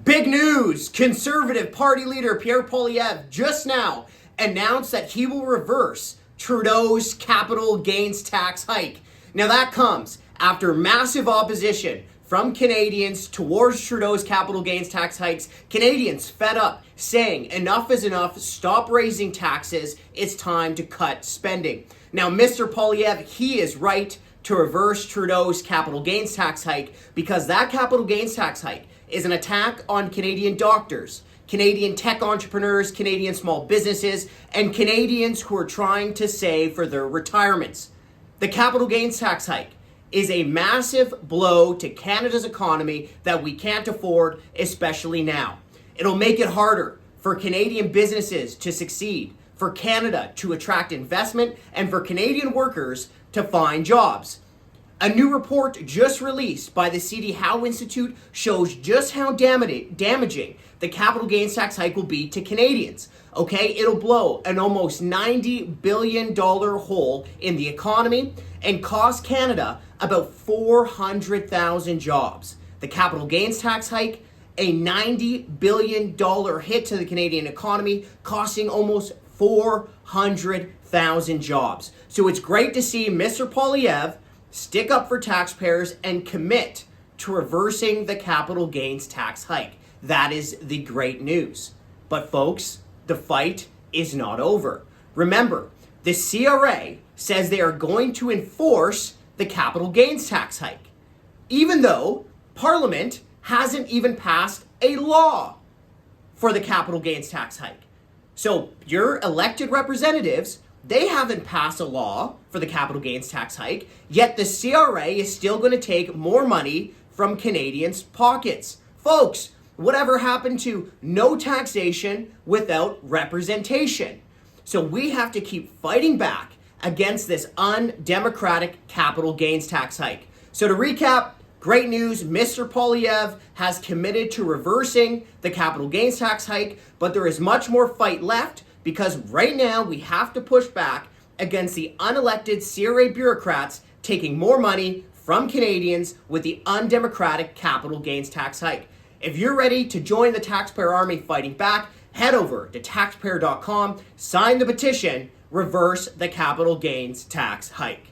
Big news! Conservative Party leader Pierre Poilievre just now announced that he will reverse Trudeau's capital gains tax hike. Now that comes after massive opposition from Canadians towards Trudeau's capital gains tax hikes. Canadians fed up, saying enough is enough, stop raising taxes, it's time to cut spending. Now Mr. Poilievre, he is right to reverse Trudeau's capital gains tax hike because that capital gains tax hike is an attack on Canadian doctors, Canadian tech entrepreneurs, Canadian small businesses, and Canadians who are trying to save for their retirements. The capital gains tax hike is a massive blow to Canada's economy that we can't afford, especially now. It'll make it harder for Canadian businesses to succeed, for Canada to attract investment, and for Canadian workers to find jobs. A new report just released by the C.D. Howe Institute shows just how damaging the capital gains tax hike will be to Canadians. Okay, it'll blow an almost $90 billion hole in the economy and cost Canada about 400,000 jobs. The capital gains tax hike, a $90 billion hit to the Canadian economy, costing almost 400,000 jobs. So it's great to see Mr. Poilievre stick up for taxpayers and commit to reversing the capital gains tax hike. That is the great news. But folks, the fight is not over. Remember, the CRA says they are going to enforce the capital gains tax hike, even though Parliament hasn't even passed a law for the capital gains tax hike. So your elected representatives, they haven't passed a law for the capital gains tax hike, yet the CRA is still going to take more money from Canadians' pockets. Folks, whatever happened to no taxation without representation? So we have to keep fighting back against this undemocratic capital gains tax hike. So to recap, great news, Mr. Poilievre has committed to reversing the capital gains tax hike, but there is much more fight left because right now we have to push back against the unelected CRA bureaucrats taking more money from Canadians with the undemocratic capital gains tax hike. If you're ready to join the taxpayer army fighting back, head over to taxpayer.com, sign the petition, reverse the capital gains tax hike.